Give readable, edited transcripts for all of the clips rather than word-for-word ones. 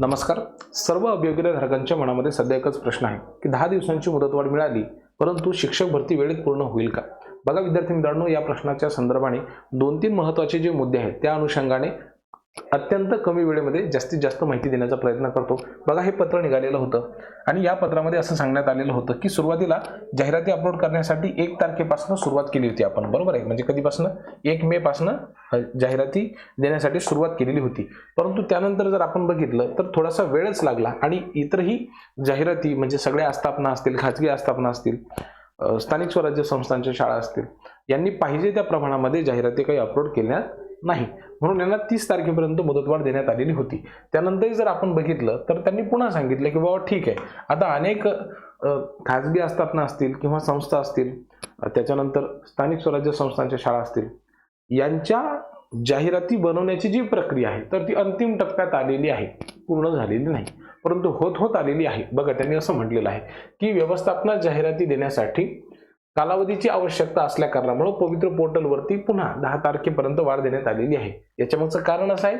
नमस्कार. सर्व अभियोग्यधारकांच्या मनामध्ये सध्या एकच प्रश्न आहे की 10 दिवसांची मुदतवाढ मिळाली परंतु शिक्षक भरती वेळेत पूर्ण होईल का? बघा विद्यार्थी मित्रांनो, या प्रश्नाच्या संदर्भाने 2-3 महत्त्वाचे जे मुद्दे आहेत त्या अनुषंगाने अत्यंत कमी वेळेमध्ये जास्तीत जास्त माहिती देण्याचा प्रयत्न करतो. बघा, हे पत्र निघालेलं होतं आणि या पत्रामध्ये असं सांगण्यात आलेलं होतं की सुरुवातीला जाहिराती अपलोड करण्यासाठी 1 तारखेपासून सुरुवात केली होती आपण, बरोबर आहे. म्हणजे कधीपासून 1 मे पासून जाहिराती देण्यासाठी सुरुवात केलेली होती. परंतु त्यानंतर जर आपण बघितलं तर थोडासा वेळच लागला आणि इतरही जाहिराती म्हणजे सगळ्या आस्थापना असतील, खाजगी आस्थापना असतील, स्थानिक स्वराज्य संस्थांच्या शाळा असतील, यांनी पाहिजे त्या प्रमाणामध्ये जाहिराती काही अपलोड केल्या नाही, म्हणून यांना 30 तारखेपर्यंत मुदतवाढ देण्यात आलेली होती. त्यानंतरही जर आपण बघितलं तर त्यांनी पुन्हा सांगितलं की बाबा ठीक आहे, आता अनेक खाजगी आस्थापना असतील किंवा संस्था असतील, त्याच्यानंतर स्थानिक स्वराज्य संस्थांच्या शाळा असतील, यांच्या जाहिराती बनवण्याची जी प्रक्रिया आहे तर ती अंतिम टप्प्यात आलेली आहे, पूर्ण झालेली नाही, परंतु होत आलेली आहे. बघा, त्यांनी असं म्हटलेलं आहे की व्यवस्थापनात जाहिराती देण्यासाठी कालावधीची आवश्यकता असल्या कारणामुळे पवित्र पोर्टलवरती पुन्हा 10 तारखेपर्यंत वाढ देण्यात आलेली आहे. याच्यामागचं कारण असं आहे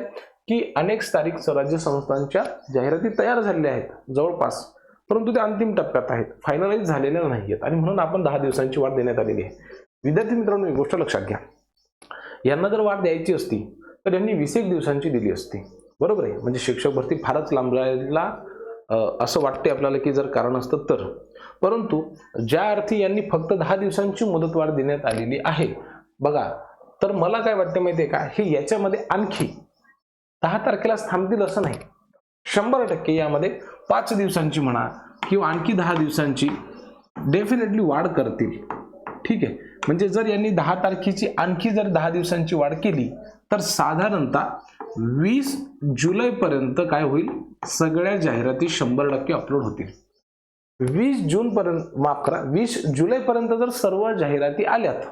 की अनेक स्थानिक स्वराज्य संस्थांच्या जाहिराती तयार झालेल्या आहेत जवळपास, परंतु त्या अंतिम टप्प्यात आहेत, फायनलाइज झालेल्या नाहीत आणि म्हणून आपण 10 दिवसांची वाढ देण्यात आलेली आहे. विद्यार्थी मित्रांनो, एक गोष्ट लक्षात घ्या, यांना जर वाढ द्यायची असती तर यांनी 21 दिवसांची दिली असती, बरोबर आहे. म्हणजे शिक्षक भरती फारच लांब जायला असं वाटते आपल्याला की जर कारण असतं तर, परंतु ज्या अर्थी यांनी फक्त 10 दिवसांची मुदतवाढ देण्यात आलेली आहे, बघा, तर मला काय वाटतं माहितीये का, हे याच्यामध्ये आणखी 10 तारखेला थांबतील असं नाही, 100% यामध्ये 5 दिवसांची म्हणा किंवा आणखी 10 दिवसांची डेफिनेटली वाढ करतील. ठीक आहे, म्हणजे जर यांनी 10 तारखेची आणखी जर 10 दिवसांची वाढ केली तर साधारणतः 20 जुलैपर्यंत काय होईल, सगळ्या जाहिराती 100% अपलोड होतील. 20 जुलैपर्यंत जर सर्व जाहिराती आल्यात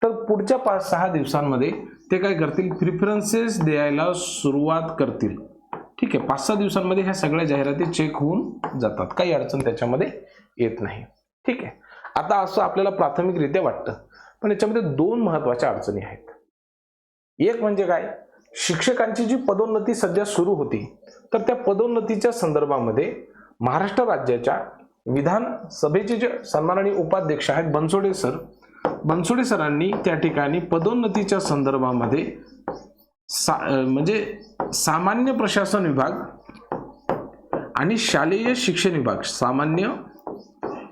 तर पुढच्या 5-6 दिवसांमध्ये ते काय करतील, प्रिफरन्सेस द्यायला सुरुवात करतील. ठीक आहे, 5-6 दिवसांमध्ये ह्या सगळ्या जाहिराती चेक होऊन जातात, काही अडचण त्याच्यामध्ये येत नाही. ठीक आहे, आता असं आपल्याला प्राथमिकरित्या वाटतं, पण याच्यामध्ये 2 महत्त्वाच्या अडचणी आहेत. एक म्हणजे काय, शिक्षकांची जी पदोन्नती सध्या सुरू होती तर त्या पदोन्नतीच्या संदर्भामध्ये महाराष्ट्र राज्याच्या विधानसभेचे जे सन्माननीय उपाध्यक्ष आहेत बनसोडे सरांनी त्या ठिकाणी पदोन्नतीच्या संदर्भामध्ये म्हणजे सामान्य प्रशासन विभाग आणि शालेय शिक्षण विभाग, सामान्य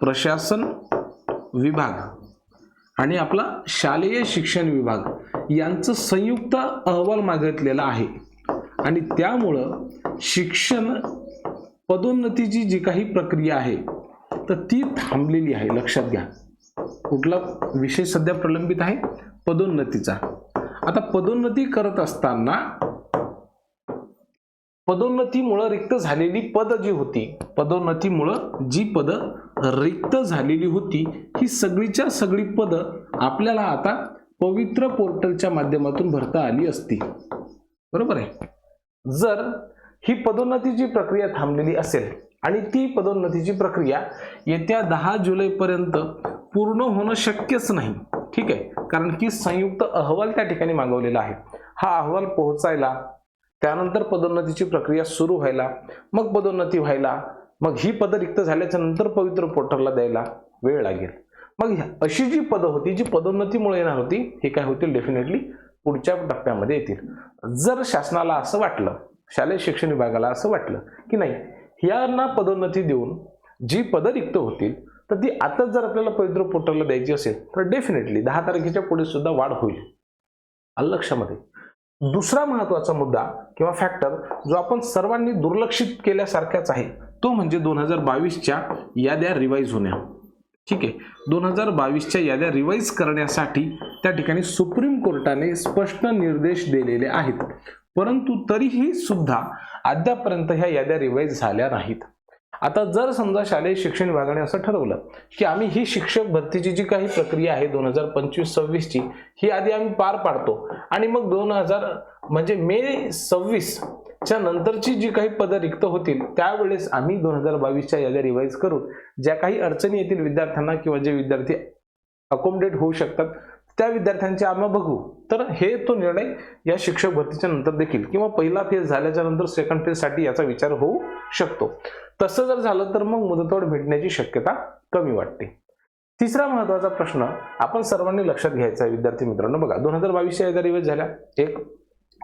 प्रशासन विभाग आणि आपला शालेय शिक्षण विभाग यांचं संयुक्त अहवाल मागितलेला आहे आणि त्यामुळं शिक्षण पदोन्नतीची जी काही प्रक्रिया आहे तर ती थांबलेली आहे. लक्षात घ्या, कुठला विषय सध्या प्रलंबित आहे, पदोन्नतीचा. आता पदोन्नती करत असताना पदोन्नतीमुळे रिक्त झालेली पद जी होती, पदोन्नतीमुळे जी पद रिक्त झालेली होती ही सगळीच्या सगळी पद आपल्याला आता पवित्र पोर्टलच्या माध्यमातून भरता आली असती, बरोबर आहे. जर ही पदोन्नतीची प्रक्रिया थांबलेली असेल आणि ती पदोन्नतीची प्रक्रिया येत्या 10 जुलैपर्यंत पूर्ण होणं शक्यच नाही. ठीक आहे, कारण की संयुक्त अहवाल त्या ठिकाणी मागवलेला आहे. हा अहवाल पोहोचायला, त्यानंतर पदोन्नतीची प्रक्रिया सुरू व्हायला, मग पदोन्नती व्हायला, मग ही पद रिक्त झाल्याच्या नंतर पवित्र पोर्टलला द्यायला वेळ लागेल. मग अशी जी पद होती जी पदोन्नतीमुळे येणार होती हे काय होतील, डेफिनेटली पुढच्या टप्प्यामध्ये येतील. जर शासनाला असं वाटलं, शालेय शिक्षण विभागाला असं वाटलं की नाही, यांना पदोन्नती देऊन जी पद रिक्त होतील तर ती आताच जर आपल्याला पवित्र पोर्टलला द्यायची असेल तर डेफिनेटली 10 तारखेच्या पुढे सुद्धा वाढ होईल. आलं लक्षामध्ये. दुसरा महत्त्वाचा मुद्दा किंवा फॅक्टर जो आपण सर्वांनी दुर्लक्षित केल्यासारखाच आहे तो म्हणजे 2022च्या याद्या रिवाईज होण्या. ठीक आहे, 2022च्या याद्या रिवाईज करण्यासाठी त्या ठिकाणी सुप्रीम कोर्टाने स्पष्ट निर्देश दिलेले आहेत, परंतु तरीही सुद्धा अद्यापर्यंत ह्या याद्या रिवाईज झाल्या नाहीत. आता जर समजा शालेय शिक्षण विभागाने असं ठरवलं की आम्ही ही शिक्षक भरतीची जी काही प्रक्रिया आहे 2025-26 ची ही आधी आम्ही पार पाडतो आणि मग म्हणजे मे 26 च्या नंतरची जी काही पदं रिक्त होतील त्यावेळेस आम्ही 2022च्या याद्या रिवाईज करू, ज्या काही अडचणी येतील विद्यार्थ्यांना किंवा जे विद्यार्थी अकोमोडेट होऊ शकतात त्या विद्यार्थ्यांचे आम्ही बघू, तर हे तो निर्णय या शिक्षक भरतीच्या नंतर देखील किंवा पहिला फेज झाल्याच्या नंतर सेकंड फेज साठी याचा विचार होऊ शकतो. तसं जर झालं तर मग मुदतवाढ भेटण्याची शक्यता कमी वाटते. तिसरा महत्वाचा प्रश्न आपण सर्वांनी लक्षात घ्यायचा आहे विद्यार्थी मित्रांनो. बघा 2022 या दिवस झाल्या, एक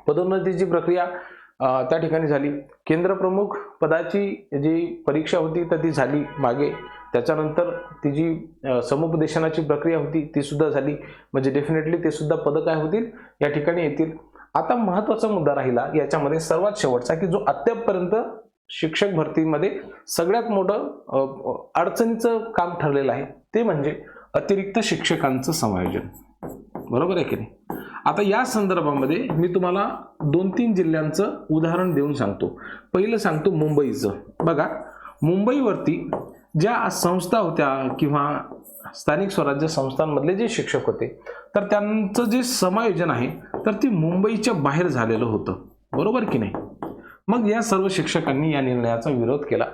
पदोन्नतीची प्रक्रिया त्या ठिकाणी झाली. केंद्र प्रमुख पदाची जी परीक्षा होती तर ती झाली मागे. त्याच्यानंतर ती जी समुपदेशनाची प्रक्रिया होती ती सुद्धा झाली. म्हणजे डेफिनेटली ते सुद्धा पद काय होतील या ठिकाणी येतील. आता महत्वाचा मुद्दा राहिला याच्यामध्ये सर्वात शेवटचा, की जो अद्यापपर्यंत शिक्षक भरतीमध्ये सगळ्यात मोठं अडचणीचं काम ठरलेलं आहे ते म्हणजे अतिरिक्त शिक्षकांचं समायोजन. बरोबर आहे की नाही? आता या संदर्भामध्ये मी तुम्हाला 2-3 जिल्ह्यांचं उदाहरण देऊन सांगतो. पहिलं सांगतो मुंबईचं. बघा, मुंबईवरती ज्या संस्था होत्या किंवा स्थानिक स्वराज्य संस्थांमधले जे शिक्षक होते तर त्यांचं जे समायोजन आहे तर ती मुंबईच्या बाहेर झालेलं होतं. बरोबर की नाही? मग या सर्व शिक्षकांनी या निर्णयाचा विरोध केला.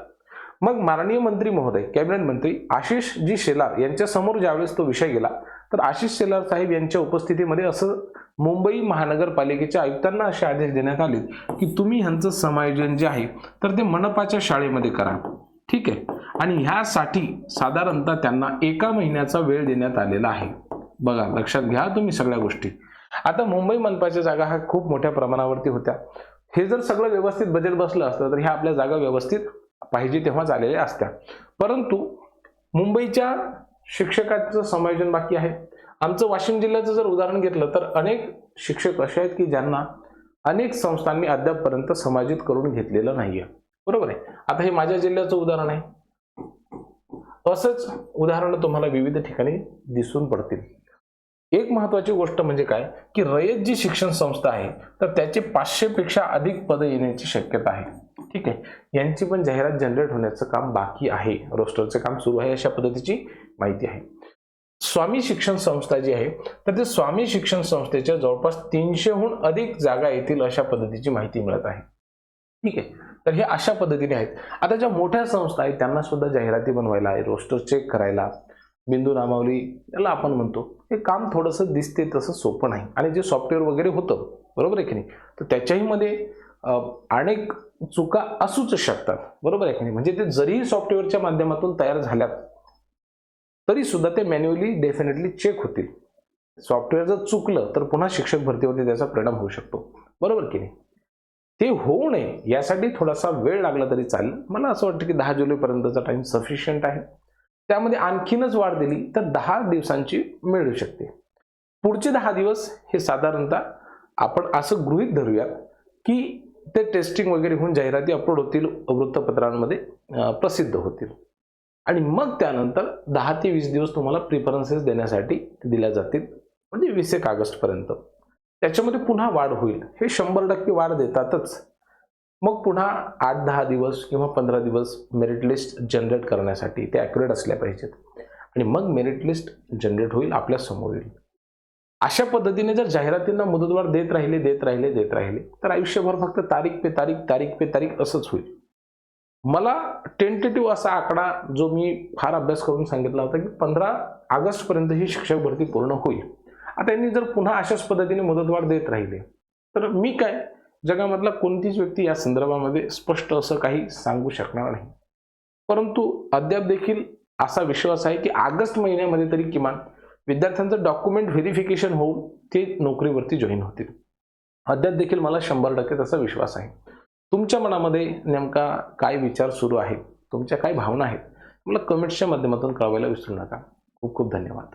मग माननीय मंत्री महोदय, कॅबिनेट मंत्री आशिष जी शेलार यांच्या समोर ज्यावेळेस तो विषय गेला तर आशिष शेलार साहेब यांच्या उपस्थितीमध्ये असं मुंबई महानगरपालिकेच्या आयुक्तांना असे आदेश देण्यात आले की तुम्ही ह्यांचं समायोजन जे आहे तर ते मनपाच्या शाळेमध्ये करा. ठीक आहे. आणि ह्यासाठी साधारणतः त्यांना 1 महिन्याचा वेळ देण्यात आलेला आहे. बघा, लक्षात घ्या तुम्ही सगळ्या गोष्टी. आता मुंबई मनपाच्या जागा हा खूप मोठ्या प्रमाणावरती होत्या. हे जर सगळं व्यवस्थित बजेट बसलं असतं तर ह्या आपल्या जागा व्यवस्थित पाहिजे तेव्हाच आलेल्या असत्या. परंतु मुंबईच्या शिक्षकांचं समायोजन बाकी आहे. आमचं वाशिम जिल्ह्याचं जर उदाहरण घेतलं तर अनेक शिक्षक असे आहेत की ज्यांना अनेक संस्थांनी अद्यापपर्यंत समायोजित करून घेतलेलं नाहीये. बरोबर आहे. आता हे माझ्या जिल्ह्याचं उदाहरण आहे. असंच उदाहरण तुम्हाला विविध ठिकाणी दिसून पडतील. एक महत्वाची गोष्ट म्हणजे काय की रयत जी शिक्षण संस्था आहे तर त्याचे 500 पेक्षा अधिक पद येण्याची शक्यता आहे. ठीक आहे. यांची पण जाहिरात जनरेट होण्याचं काम बाकी आहे. रोस्टरचे काम सुरू आहे अशा पद्धतीची माहिती आहे. स्वामी शिक्षण संस्था जी आहे तर ते स्वामी शिक्षण संस्थेच्या जवळपास 300हून अधिक जागा येतील अशा पद्धतीची माहिती मिळत आहे. ठीक आहे. तर हे अशा पद्धतीने आहेत. आता ज्या मोठ्या संस्था आहेत त्यांना सुद्धा जाहिराती बनवायला आहे, रोस्टर चेक करायला, बिंदू नामावली याला आपण म्हणतो, हे काम थोडंसं दिसते तसं सोपं नाही. आणि जे सॉफ्टवेअर वगैरे होतं, बरोबर आहे की नाही, तर त्याच्याही मध्ये अनेक चुका असूच शकतात. बरोबर आहे की नाही? म्हणजे ते जरी सॉफ्टवेअरच्या माध्यमातून तयार झाल्यात तरी सुद्धा ते मॅन्युअली डेफिनेटली चेक होतील. सॉफ्टवेअर जर चुकलं तर पुन्हा शिक्षक भरतीवरती त्याचा परिणाम होऊ शकतो. बरोबर की नाही? ते होऊ नये यासाठी थोडासा वेळ लागला तरी चालेल. मला असं वाटतं की 10 जुलैपर्यंतचा टाइम सफिशियंट आहे. त्यामध्ये आणखीनच वाढ दिली तर 10 दिवसांची मिळू शकते. पुढचे 10 दिवस हे साधारणतः आपण असं गृहीत धरूयात की ते टेस्टिंग वगैरे होऊन जाहिराती अपलोड होतील, वृत्तपत्रांमध्ये प्रसिद्ध होतील. आणि मग त्यानंतर 10 ते 20 दिवस तुम्हाला प्रिफरन्सेस देण्यासाठी दिल्या जातील, म्हणजे 21 ऑगस्टपर्यंत. त्याच्यामध्ये पुन्हा वाढ होईल. हे 100% वाढ देतातच. मग पुन्हा 8-10 दिवस किंवा 15 दिवस मेरिट लिस्ट जनरेट करण्यासाठी ते ॲक्युरेट असल्या पाहिजेत. आणि मग मेरिट लिस्ट जनरेट होईल, आपल्या समोर येईल. अशा पद्धतीने जर जाहिरातींना मुदतवाढ देत राहिले तर आयुष्यभर फक्त तारीख पे तारीख असंच होईल. मला टेंटेटिव्ह असा आकडा जो मी फार अभ्यास करून सांगितला होता की 15 ऑगस्टपर्यंत ही शिक्षक भरती पूर्ण होईल. आता यांनी जर पुन्हा अशाच पद्धतीने मुदतवाढ देत राहिले तर मी काय, जगामधला कोणतीच व्यक्ती या संदर्भामध्ये स्पष्ट असं काही सांगू शकणार नाही. परंतु अद्याप देखील असा विश्वास आहे की ऑगस्ट महिन्यामध्ये तरी किमान विद्यार्थ्यांचं डॉक्युमेंट व्हेरिफिकेशन होऊन ते नोकरीवरती जॉईन होतील. अद्याप देखील मला 100% तसा विश्वास आहे. तुमच्या मनामध्ये नेमका काय विचार सुरू आहे, तुमच्या काय भावना आहेत, मला कमेंट्सच्या माध्यमातून कळवायला विसरू नका. खूप खूप धन्यवाद.